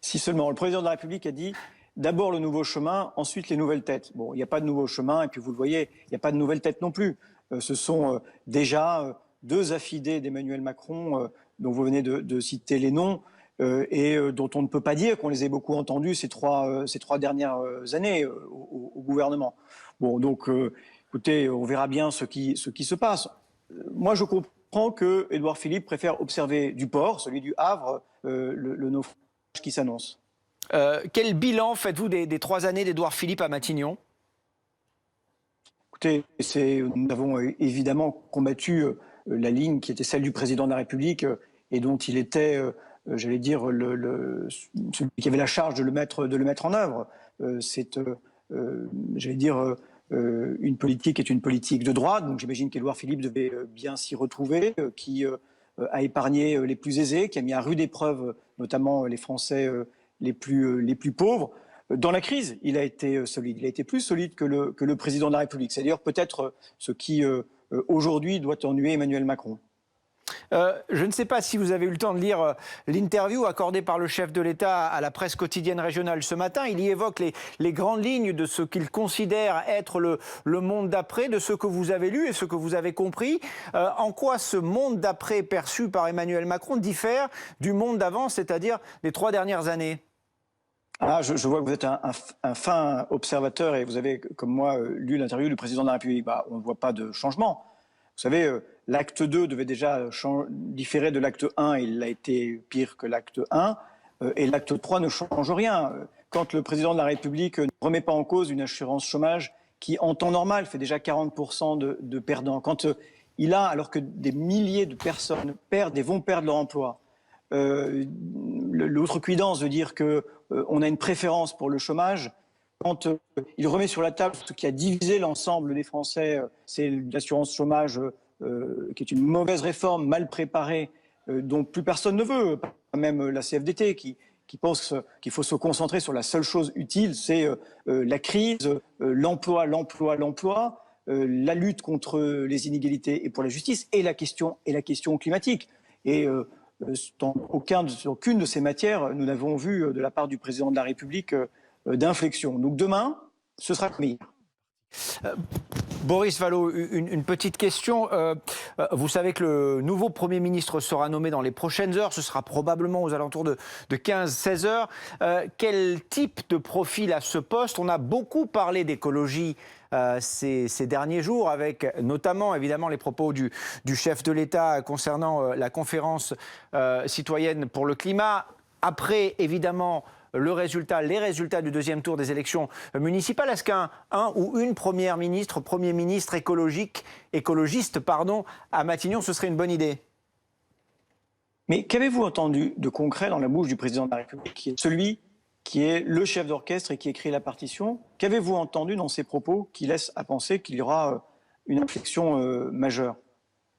Si seulement. Le président de la République a dit d'abord le nouveau chemin, ensuite les nouvelles têtes. Bon, il n'y a pas de nouveau chemin, et puis vous le voyez, il n'y a pas de nouvelles têtes non plus. Ce sont déjà deux affidés d'Emmanuel Macron, dont vous venez de citer les noms, et dont on ne peut pas dire qu'on les ait beaucoup entendus ces trois dernières années au gouvernement. Bon, donc, écoutez, on verra bien ce qui se passe. Moi, je comprends que Édouard Philippe préfère observer du port, celui du Havre, le naufrage qui s'annonce. Quel bilan faites-vous des 3 années d'Édouard Philippe à Matignon? Écoutez, nous avons évidemment combattu la ligne qui était celle du président de la République et dont il était, j'allais dire, celui qui avait la charge de le mettre en œuvre. C'est, j'allais dire, une politique est une politique de droite, donc j'imagine qu'Édouard Philippe devait bien s'y retrouver, qui a épargné les plus aisés, qui a mis à rude épreuve notamment les Français les plus pauvres. Dans la crise, il a été solide. Il a été plus solide que le président de la République. C'est d'ailleurs peut-être ce qui, aujourd'hui, doit ennuyer Emmanuel Macron. Je ne sais pas si vous avez eu le temps de lire l'interview accordée par le chef de l'État à la presse quotidienne régionale ce matin. Il y évoque les grandes lignes de ce qu'il considère être le monde d'après, de ce que vous avez lu et ce que vous avez compris. En quoi ce monde d'après perçu par Emmanuel Macron diffère du monde d'avant, c'est-à-dire des 3 dernières années? Ah, je vois que vous êtes un fin observateur et vous avez, comme moi, lu l'interview du président de la République. Bah, on ne voit pas de changement. Vous savez, l'acte 2 devait déjà différer de l'acte 1 et il a été pire que l'acte 1. Et l'acte 3 ne change rien. Quand le président de la République ne remet pas en cause une assurance chômage qui, en temps normal, fait déjà 40% de perdants. Quand il a, alors que des milliers de personnes perdent et vont perdre leur emploi, l'outrecuidance de dire qu'on a une préférence pour le chômage, quand il remet sur la table ce qui a divisé l'ensemble des Français, c'est l'assurance chômage, qui est une mauvaise réforme, mal préparée, dont plus personne ne veut, pas même la CFDT qui pense qu'il faut se concentrer sur la seule chose utile, c'est la crise, l'emploi, la lutte contre les inégalités et pour la justice, et la question climatique. Et dans aucune de ces matières, nous n'avons vu de la part du président de la République d'inflexion. Donc demain, ce sera comme hier. Boris Vallaud, une petite question. Vous savez que le nouveau Premier ministre sera nommé dans les prochaines heures. Ce sera probablement aux alentours de 15-16 heures. Quel type de profil à ce poste? On a beaucoup parlé d'écologie ces derniers jours, avec notamment évidemment les propos du chef de l'État concernant la conférence citoyenne pour le climat. Après, évidemment, les résultats du deuxième tour des élections municipales. Est-ce qu'un ou une Premier ministre écologiste, à Matignon, ce serait une bonne idée? Mais qu'avez-vous entendu de concret dans la bouche du président de la République, qui est celui qui est le chef d'orchestre et qui écrit la partition? Qu'avez-vous entendu dans ses propos qui laissent à penser qu'il y aura une inflexion majeure?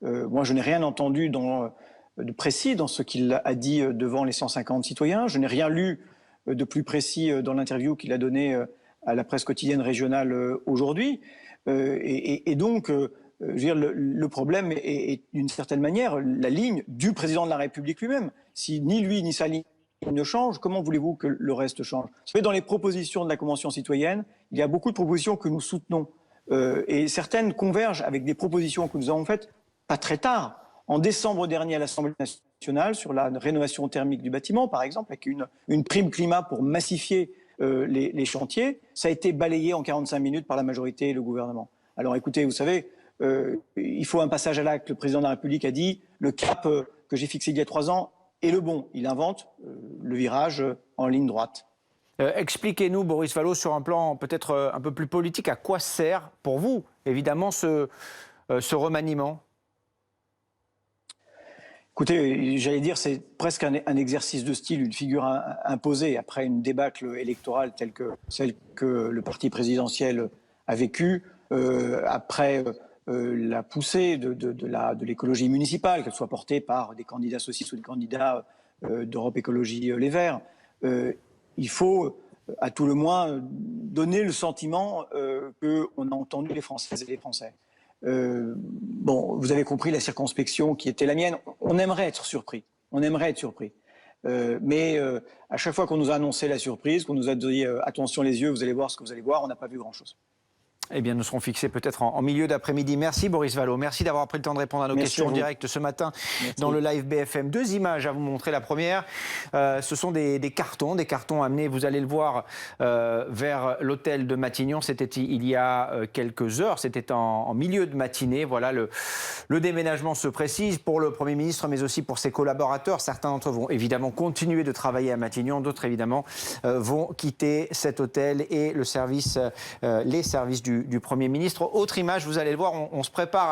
Moi, je n'ai rien entendu de précis dans ce qu'il a dit devant les 150 citoyens. Je n'ai rien lu de plus précis dans l'interview qu'il a donnée à la presse quotidienne régionale aujourd'hui. Et donc, je veux dire, le problème est d'une certaine manière la ligne du président de la République lui-même. Si ni lui ni sa ligne ne change, comment voulez-vous que le reste change? Vous savez, dans les propositions de la Convention citoyenne, il y a beaucoup de propositions que nous soutenons. Et certaines convergent avec des propositions que nous avons faites pas très tard. En décembre dernier à l'Assemblée nationale, sur la rénovation thermique du bâtiment, par exemple, avec une prime climat pour massifier les chantiers, ça a été balayé en 45 minutes par la majorité et le gouvernement. Alors écoutez, vous savez, il faut un passage à l'acte. Le président de la République a dit le cap que j'ai fixé il y a 3 ans est le bon. Il invente le virage en ligne droite. Expliquez-nous, Boris Vallaud, sur un plan peut-être un peu plus politique, à quoi sert pour vous, évidemment, ce remaniement? Écoutez, j'allais dire, c'est presque un exercice de style, une figure imposée après une débâcle électorale telle que celle que le parti présidentiel a vécue, après la poussée de l'écologie municipale, qu'elle soit portée par des candidats socialistes ou des candidats d'Europe Écologie Les Verts. Il faut, à tout le moins, donner le sentiment qu'on a entendu les Françaises et les Français. Bon, vous avez compris la circonspection qui était la mienne. On aimerait être surpris. Mais à chaque fois qu'on nous a annoncé la surprise, qu'on nous a dit attention les yeux, vous allez voir ce que vous allez voir, on n'a pas vu grand-chose. Eh bien, nous serons fixés peut-être en milieu d'après-midi. Merci Boris Vallaud. Merci d'avoir pris le temps de répondre à nos questions en direct ce matin dans le live BFM. 2 images à vous montrer. La première, ce sont des cartons amenés, vous allez le voir, vers l'hôtel de Matignon. C'était il y a quelques heures, c'était en milieu de matinée. Voilà, le déménagement se précise pour le Premier ministre, mais aussi pour ses collaborateurs. Certains d'entre eux vont évidemment continuer de travailler à Matignon. D'autres, évidemment, vont quitter cet hôtel et les services du Premier ministre. Autre image, vous allez le voir, on se prépare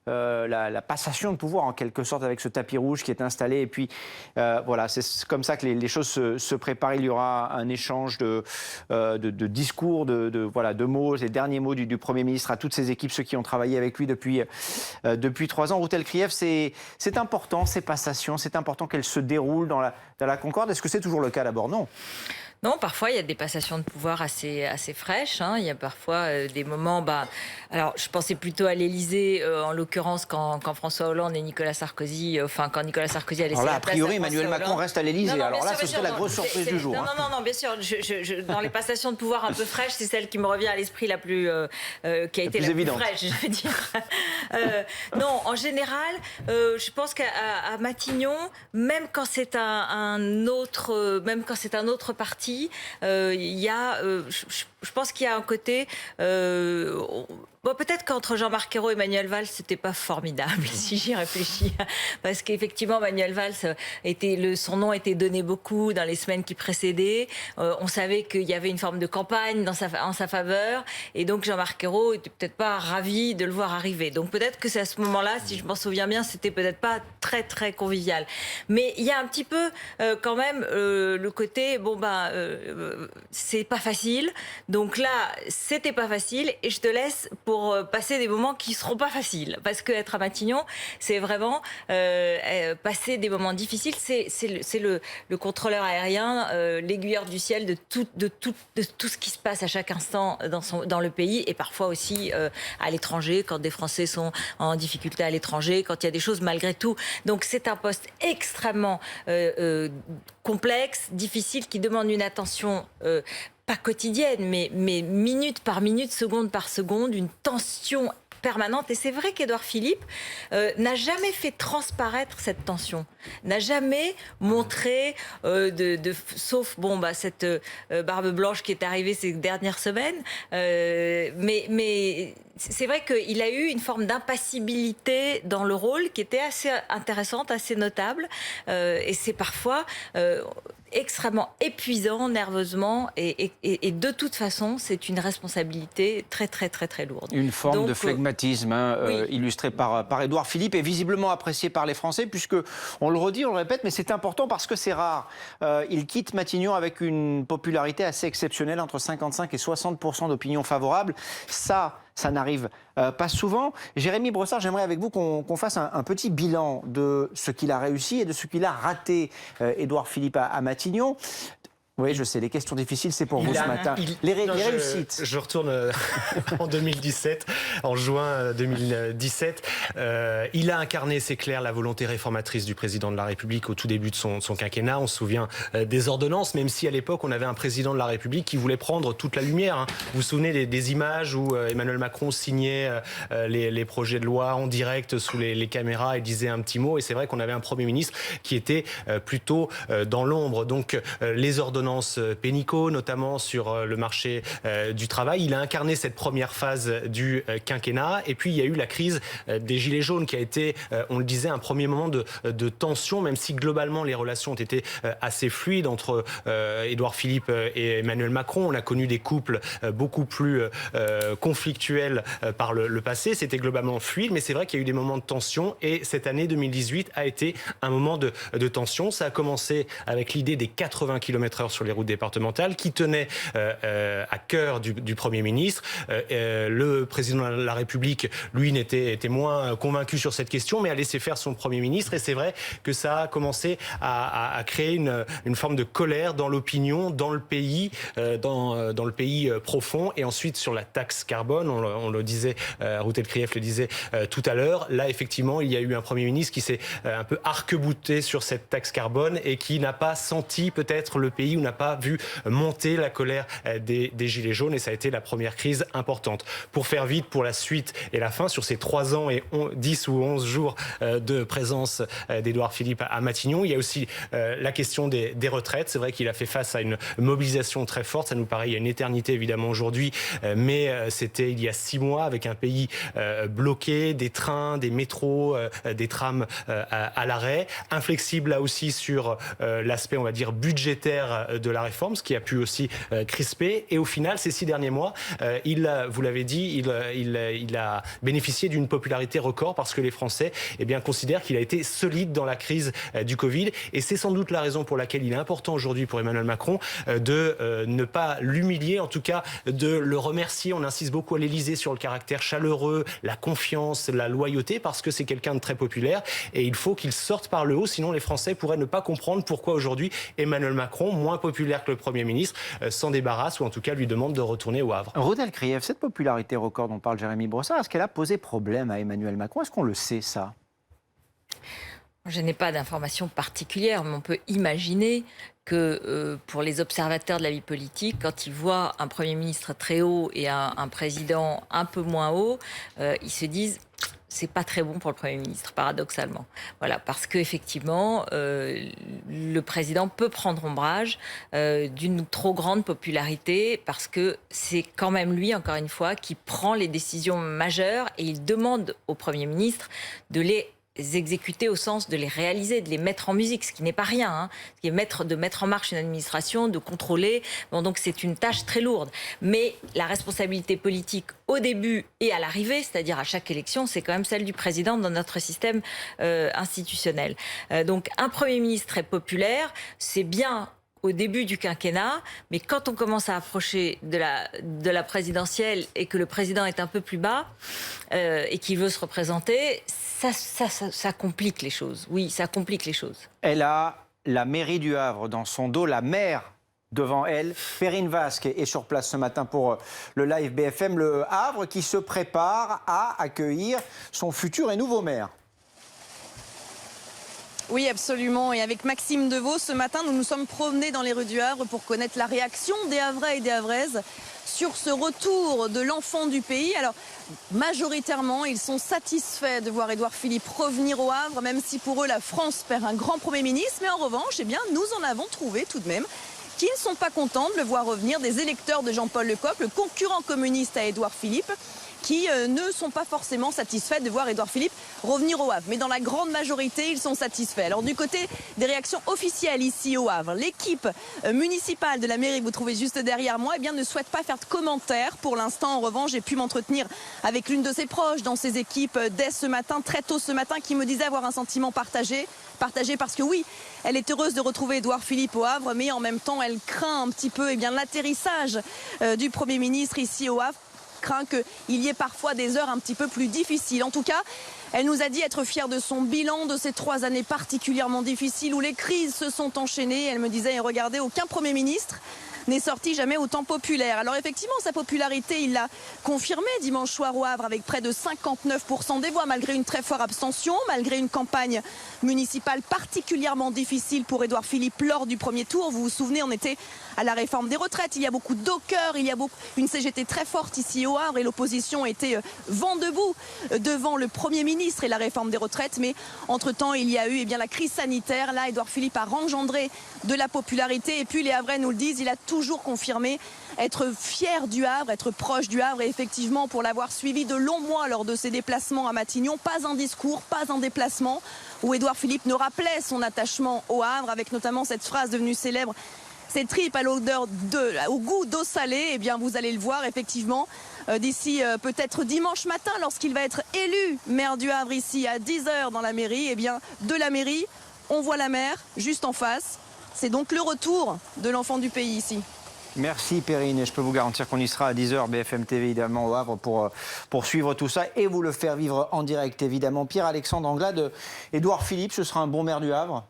à la passation de pouvoir en quelque sorte avec ce tapis rouge qui est installé. Et puis voilà, c'est comme ça que les choses se préparent. Il y aura un échange de discours, de mots, les derniers mots du Premier ministre à toutes ses équipes, ceux qui ont travaillé avec lui depuis 3 ans. Ruth Elkrieff, c'est important ces passations, c'est important qu'elles se déroulent dans la concorde. Est-ce que c'est toujours le cas d'abord? Non. Non, parfois il y a des passations de pouvoir assez fraîches. Hein. Il y a parfois des moments. Alors, je pensais plutôt à l'Élysée, en l'occurrence quand François Hollande et Nicolas Sarkozy, quand Nicolas Sarkozy a laissé la place. Alors là, a priori, Emmanuel Macron reste à l'Élysée. Alors là, ce serait la grosse surprise du jour. Non, bien sûr. Dans les passations de pouvoir un peu fraîches, c'est celle qui me revient à l'esprit qui a été la plus fraîche, je veux dire. Non, en général, je pense qu'à Matignon, même quand c'est un autre parti. Je pense qu'il y a un côté. Peut-être qu'entre Jean-Marc Ayrault et Manuel Valls, c'était pas formidable, si j'y réfléchis. Parce qu'effectivement, Manuel Valls, son nom était donné beaucoup dans les semaines qui précédaient. On savait qu'il y avait une forme de campagne en sa faveur. Et donc, Jean-Marc Ayrault était peut-être pas ravi de le voir arriver. Donc, peut-être que c'est à ce moment-là, si je m'en souviens bien, c'était peut-être pas très, très convivial. Mais il y a un petit peu, quand même, le côté, c'est pas facile. Donc là, c'était pas facile. Et je te laisse pour passer des moments qui ne seront pas faciles. Parce qu'être à Matignon, c'est vraiment passer des moments difficiles. C'est le contrôleur aérien, l'aiguilleur du ciel de tout ce qui se passe à chaque instant dans le pays et parfois aussi à l'étranger, quand des Français sont en difficulté à l'étranger, quand il y a des choses malgré tout. Donc c'est un poste extrêmement complexe, difficile, qui demande une attention pas quotidienne, mais minute par minute, seconde par seconde, une tension permanente. Et c'est vrai qu'Édouard Philippe n'a jamais fait transparaître cette tension, n'a jamais montré, sauf cette barbe blanche qui est arrivée ces dernières semaines, mais c'est vrai qu'il a eu une forme d'impassibilité dans le rôle qui était assez intéressante, assez notable, et c'est parfois extrêmement épuisant nerveusement et de toute façon c'est une responsabilité très très très très lourde. Une forme de flegmatisme oui. Illustrée par Édouard Philippe et visiblement apprécié par les Français puisque on le redit, on le répète, mais c'est important parce que c'est rare. Il quitte Matignon avec une popularité assez exceptionnelle, entre 55 et 60% d'opinion favorable. Ça n'arrive pas souvent. Jérémy Brossard, j'aimerais avec vous qu'on fasse un petit bilan de ce qu'il a réussi et de ce qu'il a raté, Édouard Philippe à Matignon. Oui, je sais, les questions difficiles, c'est pour vous ce matin. Les réussites. Je retourne en 2017, en juin 2017. Il a incarné, c'est clair, la volonté réformatrice du président de la République au tout début de son quinquennat. On se souvient des ordonnances, même si à l'époque, on avait un président de la République qui voulait prendre toute la lumière. Vous vous souvenez des images où Emmanuel Macron signait les projets de loi en direct sous les caméras et disait un petit mot. Et c'est vrai qu'on avait un Premier ministre qui était plutôt dans l'ombre. Donc, les ordonnances Pénicaud, notamment sur le marché du travail. Il a incarné cette première phase du quinquennat. Et puis, il y a eu la crise des Gilets jaunes qui a été, on le disait, un premier moment de tension, même si globalement, les relations ont été assez fluides entre Édouard Philippe et Emmanuel Macron. On a connu des couples beaucoup plus conflictuels par le passé. C'était globalement fluide, mais c'est vrai qu'il y a eu des moments de tension. Et cette année 2018 a été un moment de tension. Ça a commencé avec l'idée des 80 km/h sur les routes départementales, qui tenait à cœur du Premier ministre. Le président de la République, lui, était moins convaincu sur cette question, mais a laissé faire son Premier ministre. Et c'est vrai que ça a commencé à créer une forme de colère dans l'opinion, dans le pays, dans le pays profond. Et ensuite, sur la taxe carbone, on le disait, Ruth Elkrief le disait tout à l'heure, là, effectivement, il y a eu un Premier ministre qui s'est un peu arc-bouté sur cette taxe carbone et qui n'a pas senti peut-être le pays, ou n'a pas vu monter la colère des Gilets jaunes. Et ça a été la première crise importante. Pour faire vite, pour la suite et la fin, sur ces 3 ans et 10 ou 11 jours de présence d'Édouard Philippe à Matignon, il y a aussi la question des retraites. C'est vrai qu'il a fait face à une mobilisation très forte. Ça nous paraît il y a une éternité évidemment aujourd'hui, mais c'était il y a 6 mois, avec un pays bloqué, des trains, des métros, des trams à l'arrêt. Inflexible là aussi sur l'aspect, on va dire, budgétaire de la réforme, ce qui a pu aussi crisper. Et au final, ces 6 derniers mois, vous l'avez dit, il a bénéficié d'une popularité record parce que les Français considèrent qu'il a été solide dans la crise du Covid. Et c'est sans doute la raison pour laquelle il est important aujourd'hui pour Emmanuel Macron de ne pas l'humilier, en tout cas de le remercier. On insiste beaucoup à l'Élysée sur le caractère chaleureux, la confiance, la loyauté, parce que c'est quelqu'un de très populaire et il faut qu'il sorte par le haut, sinon les Français pourraient ne pas comprendre pourquoi aujourd'hui Emmanuel Macron, moins populaire que le Premier ministre, s'en débarrasse ou en tout cas lui demande de retourner au Havre. Ruth Elkrief, cette popularité record dont parle Jérémy Brossard, est-ce qu'elle a posé problème à Emmanuel Macron? Est-ce qu'on le sait, ça? Je n'ai pas d'informations particulières, mais on peut imaginer que pour les observateurs de la vie politique, quand ils voient un Premier ministre très haut et un président un peu moins haut, ils se disent c'est pas très bon pour le Premier ministre, paradoxalement. Voilà, parce qu'effectivement, le président peut prendre ombrage d'une trop grande popularité, parce que c'est quand même lui, encore une fois, qui prend les décisions majeures et il demande au Premier ministre de les exécuter au sens de les réaliser, de les mettre en musique, ce qui n'est pas rien, hein. Ce qui est de mettre en marche une administration, de contrôler. Bon, donc c'est une tâche très lourde. Mais la responsabilité politique au début et à l'arrivée, c'est-à-dire à chaque élection, c'est quand même celle du président dans notre système institutionnel. Donc un Premier ministre très populaire, c'est bien au début du quinquennat, mais quand on commence à approcher de la présidentielle et que le président est un peu plus bas et qu'il veut se représenter, ça complique les choses. Oui, ça complique les choses. Elle a la mairie du Havre dans son dos, la maire devant elle. Perrine Vasque est sur place ce matin pour le live BFM. Le Havre qui se prépare à accueillir son futur et nouveau maire. Oui, absolument. Et avec Maxime Deveau, ce matin, nous nous sommes promenés dans les rues du Havre pour connaître la réaction des Havrais et des Havraises sur ce retour de l'enfant du pays. Alors, majoritairement, ils sont satisfaits de voir Édouard Philippe revenir au Havre, même si pour eux, la France perd un grand Premier ministre. Mais en revanche, nous en avons trouvé tout de même qui ne sont pas contents de le voir revenir, des électeurs de Jean-Paul Lecoq, le concurrent communiste à Édouard Philippe, qui ne sont pas forcément satisfaits de voir Édouard Philippe revenir au Havre. Mais dans la grande majorité, ils sont satisfaits. Alors du côté des réactions officielles ici au Havre, l'équipe municipale de la mairie que vous trouvez juste derrière moi ne souhaite pas faire de commentaires pour l'instant. En revanche, j'ai pu m'entretenir avec l'une de ses proches dans ses équipes dès ce matin, très tôt ce matin, qui me disait avoir un sentiment partagé parce que oui, elle est heureuse de retrouver Édouard Philippe au Havre, mais en même temps, elle craint un petit peu l'atterrissage du Premier ministre ici au Havre. Craint qu'il y ait parfois des heures un petit peu plus difficiles. En tout cas, elle nous a dit être fière de son bilan, de ces 3 années particulièrement difficiles où les crises se sont enchaînées. Elle me disait, regardez, aucun Premier ministre n'est sorti jamais autant populaire. Alors effectivement, sa popularité, il l'a confirmé dimanche soir au Havre avec près de 59% des voix, malgré une très forte abstention, malgré une campagne municipale particulièrement difficile pour Édouard Philippe lors du premier tour. Vous vous souvenez, on était à la réforme des retraites. Il y a beaucoup d'oqueurs, il y a une CGT très forte ici au Havre et l'opposition était vent debout devant le Premier ministre et la réforme des retraites. Mais entre-temps, il y a eu la crise sanitaire. Là, Édouard Philippe a engendré de la popularité. Et puis les Havrais nous le disent, il a toujours confirmé être fier du Havre, être proche du Havre. Et effectivement, pour l'avoir suivi de longs mois lors de ses déplacements à Matignon, pas un discours, pas un déplacement où Édouard Philippe nous rappelait son attachement au Havre, avec notamment cette phrase devenue célèbre: ces tripes à l'odeur au goût d'eau salée. Eh bien, vous allez le voir effectivement d'ici peut-être dimanche matin, lorsqu'il va être élu maire du Havre ici à 10h dans la mairie. Eh bien, de la mairie, on voit la mer juste en face. C'est donc le retour de l'enfant du pays ici. Merci Perrine, et je peux vous garantir qu'on y sera à 10h, BFM TV évidemment au Havre pour suivre tout ça et vous le faire vivre en direct évidemment. Pierre-Alexandre Anglade, Édouard Philippe, ce sera un bon maire du Havre?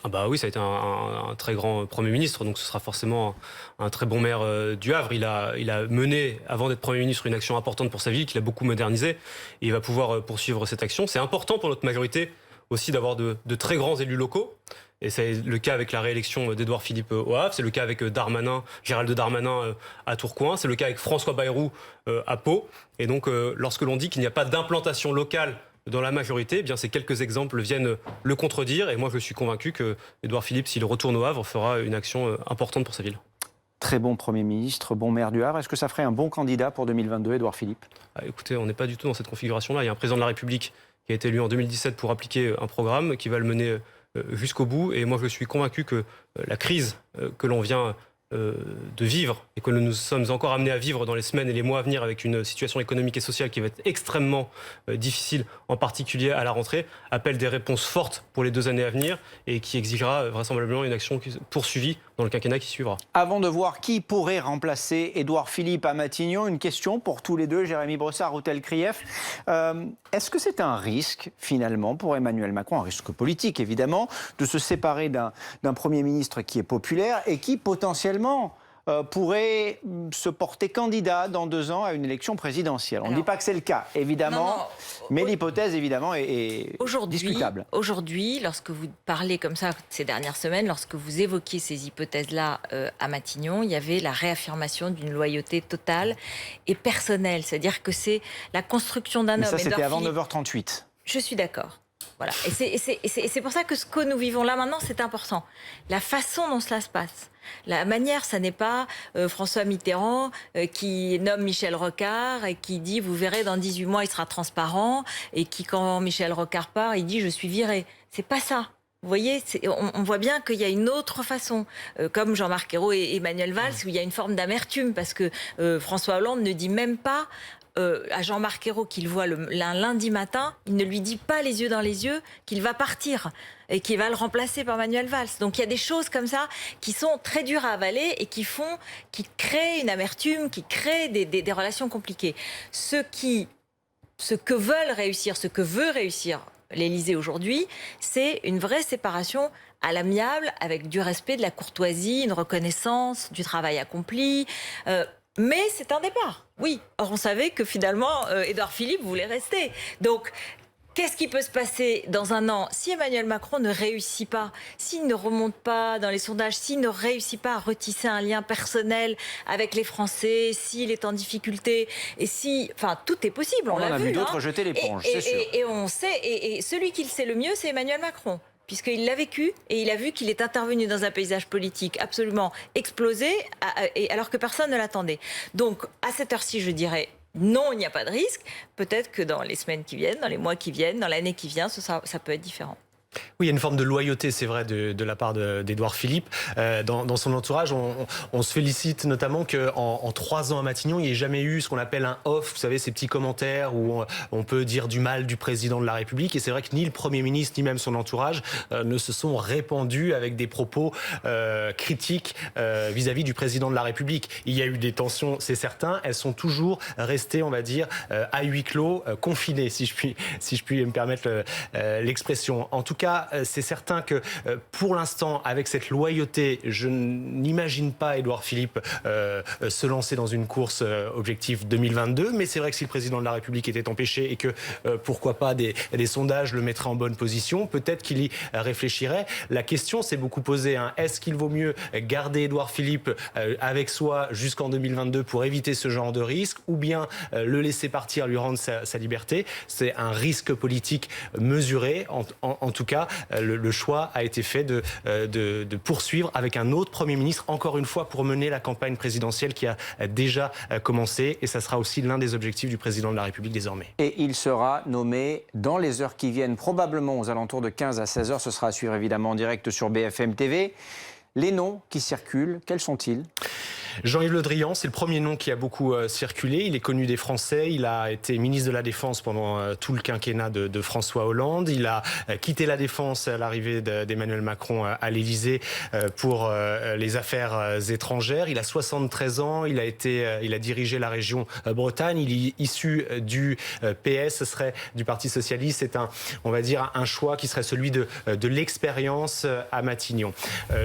Ah bah oui, ça a été un très grand Premier ministre, donc ce sera forcément un très bon maire du Havre. Il a mené, avant d'être Premier ministre, une action importante pour sa ville, qu'il a beaucoup modernisée, et il va pouvoir poursuivre cette action. C'est important pour notre majorité aussi d'avoir de très grands élus locaux, et c'est le cas avec la réélection d'Édouard Philippe au Havre, c'est le cas avec Gérald Darmanin à Tourcoing, c'est le cas avec François Bayrou à Pau. Et donc, lorsque l'on dit qu'il n'y a pas d'implantation locale dans la majorité, eh bien ces quelques exemples viennent le contredire. Et moi, je suis convaincu que Édouard Philippe, s'il retourne au Havre, fera une action importante pour sa ville. Très bon Premier ministre, bon maire du Havre. Est-ce que ça ferait un bon candidat pour 2022, Édouard Philippe? Écoutez, on n'est pas du tout dans cette configuration-là. Il y a un président de la République qui a été élu en 2017 pour appliquer un programme qui va le mener jusqu'au bout. Et moi, je suis convaincu que la crise que l'on vient de vivre et que nous sommes encore amenés à vivre dans les semaines et les mois à venir avec une situation économique et sociale qui va être extrêmement difficile, en particulier à la rentrée, appelle des réponses fortes pour les 2 années à venir et qui exigera vraisemblablement une action poursuivie dans le quinquennat qui suivra. Avant de voir qui pourrait remplacer Édouard Philippe à Matignon, une question pour tous les deux, Jérémy Brossard, Routel Krief. Est-ce que c'est un risque, finalement, pour Emmanuel Macron, un risque politique évidemment, de se séparer d'un Premier ministre qui est populaire et qui potentiellement pourrait se porter candidat dans 2 ans à une élection présidentielle? On ne dit pas que c'est le cas, évidemment, mais l'hypothèse, évidemment, est discutable. Aujourd'hui, lorsque vous parlez comme ça ces dernières semaines, lorsque vous évoquiez ces hypothèses-là à Matignon, il y avait la réaffirmation d'une loyauté totale et personnelle. C'est-à-dire que c'est la construction d'un homme. Ça, c'était avant 9h38. Je suis d'accord. Voilà. Et c'est pour ça que ce que nous vivons là maintenant, c'est important. La façon dont cela se passe. La manière, ça n'est pas François Mitterrand qui nomme Michel Rocard et qui dit, vous verrez, dans 18 mois, il sera transparent, et qui, quand Michel Rocard part, il dit, je suis viré. C'est pas ça. Vous voyez, on voit bien qu'il y a une autre façon, comme Jean-Marc Ayrault et Manuel Valls, où il y a une forme d'amertume, parce que François Hollande ne dit même pas à Jean-Marc Ayrault qu'il voit un lundi matin, il ne lui dit pas les yeux dans les yeux qu'il va partir et qu'il va le remplacer par Manuel Valls. Donc il y a des choses comme ça qui sont très dures à avaler et qui créent une amertume, qui créent des relations compliquées. Ce que veut réussir l'Élysée aujourd'hui, c'est une vraie séparation à l'amiable, avec du respect, de la courtoisie, une reconnaissance du travail accompli. Mais c'est un départ, oui. Or, on savait que finalement, Édouard Philippe voulait rester. Donc, qu'est-ce qui peut se passer dans 1 an si Emmanuel Macron ne réussit pas, s'il ne remonte pas dans les sondages, s'il ne réussit pas à retisser un lien personnel avec les Français, s'il est en difficulté, et enfin, tout est possible. On l'a vu, d'autres jeter l'éponge, c'est sûr. Et on sait, et celui qui le sait le mieux, c'est Emmanuel Macron. Puisqu'il l'a vécu et il a vu qu'il est intervenu dans un paysage politique absolument explosé, alors que personne ne l'attendait. Donc, à cette heure-ci, je dirais non, il n'y a pas de risque. Peut-être que dans les semaines qui viennent, dans les mois qui viennent, dans l'année qui vient, ça peut être différent. Oui, il y a une forme de loyauté, c'est vrai, de la part d'Édouard Philippe. Dans son entourage, on se félicite notamment qu'en 3 ans à Matignon, il n'y ait jamais eu ce qu'on appelle un off, vous savez, ces petits commentaires où on peut dire du mal du président de la République. Et c'est vrai que ni le Premier ministre, ni même son entourage ne se sont répandus avec des propos critiques vis-à-vis du président de la République. Il y a eu des tensions, c'est certain. Elles sont toujours restées, on va dire, à huis clos, confinées, si je puis me permettre l'expression. En tout cas, c'est certain que pour l'instant, avec cette loyauté, je n'imagine pas Édouard Philippe se lancer dans une course objectif 2022. Mais c'est vrai que si le président de la République était empêché et que, pourquoi pas, des sondages le mettraient en bonne position, peut-être qu'il y réfléchirait. La question s'est beaucoup posée. Est-ce qu'il vaut mieux garder Édouard Philippe avec soi jusqu'en 2022 pour éviter ce genre de risque, ou bien le laisser partir, lui rendre sa liberté? C'est un risque politique mesuré. En tout cas, le choix a été fait de poursuivre avec un autre Premier ministre, encore une fois, pour mener la campagne présidentielle qui a déjà commencé. Et ça sera aussi l'un des objectifs du président de la République désormais. Et il sera nommé dans les heures qui viennent, probablement aux alentours de 15 à 16 heures. Ce sera à suivre évidemment en direct sur BFM TV. Les noms qui circulent, quels sont-ils ? Jean-Yves Le Drian, c'est le premier nom qui a beaucoup circulé. Il est connu des Français. Il a été ministre de la Défense pendant tout le quinquennat de François Hollande. Il a quitté la Défense à l'arrivée d'Emmanuel Macron à l'Élysée pour les affaires étrangères. Il a 73 ans. Il a dirigé la région Bretagne. Il est issu du PS, ce serait du Parti Socialiste. C'est on va dire, un choix qui serait celui de l'expérience à Matignon.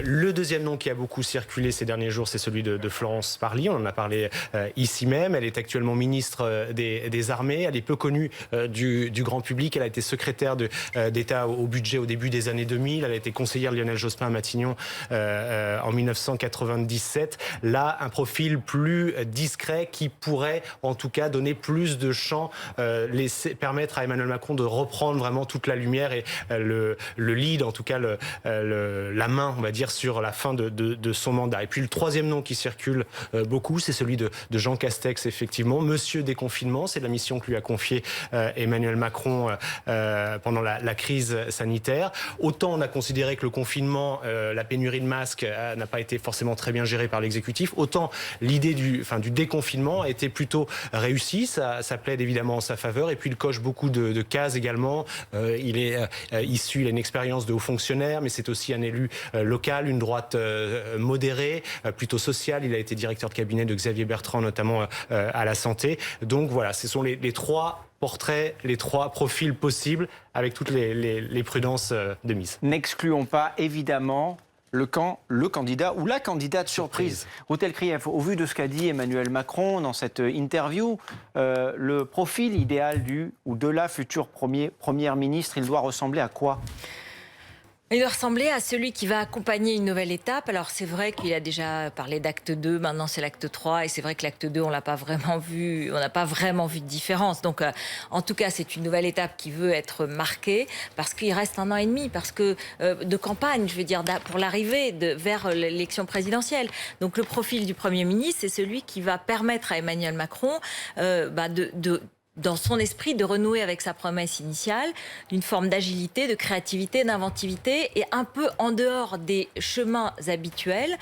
Le deuxième nom qui a beaucoup circulé ces derniers jours, c'est celui de Florence Parly. On en a parlé ici même. Elle est actuellement ministre des Armées. Elle est peu connue du grand public. Elle a été secrétaire d'État au budget au début des années 2000. Elle a été conseillère de Lionel Jospin à Matignon en 1997. Là, un profil plus discret qui pourrait en tout cas donner plus de champ, permettre à Emmanuel Macron de reprendre vraiment toute la lumière et le lead, en tout cas la main, on va dire, sur la fin de son mandat. Et puis le troisième nom qui circule beaucoup, c'est celui de Jean Castex, effectivement. Monsieur déconfinement, c'est la mission que lui a confiée Emmanuel Macron pendant la crise sanitaire. Autant on a considéré que le confinement, la pénurie de masques n'a pas été forcément très bien gérée par l'exécutif, autant l'idée du déconfinement a été plutôt réussie. Ça plaide évidemment en sa faveur. Et puis il coche beaucoup de cases également. Il est il a une expérience de haut fonctionnaire, mais c'est aussi un élu local, une droite modérée, plutôt sociale. Il a été directeur de cabinet de Xavier Bertrand, notamment à la santé. Donc voilà, ce sont les trois portraits, les trois profils possibles, avec toutes les prudences de mise. N'excluons pas, évidemment, le candidat ou la candidate surprise. Routel Krief, au vu de ce qu'a dit Emmanuel Macron dans cette interview, le profil idéal du ou de la future première ministre, il doit ressembler à quoi ? Il doit ressembler à celui qui va accompagner une nouvelle étape. Alors c'est vrai qu'il a déjà parlé d'acte 2, maintenant c'est l'acte 3, et c'est vrai que l'acte 2, on n'a pas vraiment vu de différence. Donc en tout cas, c'est une nouvelle étape qui veut être marquée, parce qu'il reste 1 an et demi, parce que de campagne, je veux dire, pour l'arrivée vers l'élection présidentielle. Donc le profil du Premier ministre, c'est celui qui va permettre à Emmanuel Macron dans son esprit, de renouer avec sa promesse initiale, d'une forme d'agilité, de créativité, d'inventivité, et un peu en dehors des chemins habituels,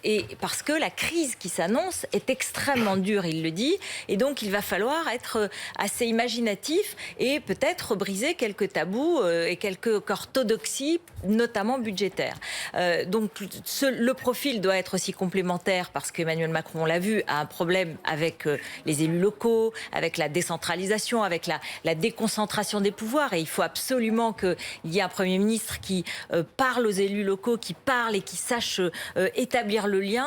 et parce que la crise qui s'annonce est extrêmement dure, il le dit, et donc il va falloir être assez imaginatif et peut-être briser quelques tabous et quelques orthodoxies, notamment budgétaires. Donc le profil doit être aussi complémentaire, parce qu'Emmanuel Macron, on l'a vu, a un problème avec les élus locaux, avec la décentralisation, avec la déconcentration des pouvoirs, et il faut absolument qu'il y ait un Premier ministre qui parle aux élus locaux, qui parle et qui sache établir le lien.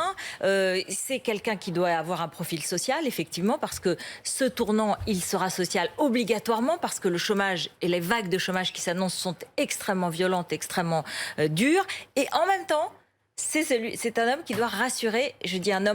C'est quelqu'un qui doit avoir un profil social, effectivement, parce que ce tournant, il sera social obligatoirement, parce que le chômage et les vagues de chômage qui s'annoncent sont extrêmement violentes, extrêmement dures, et en même temps, c'est un homme qui doit rassurer, je dis un homme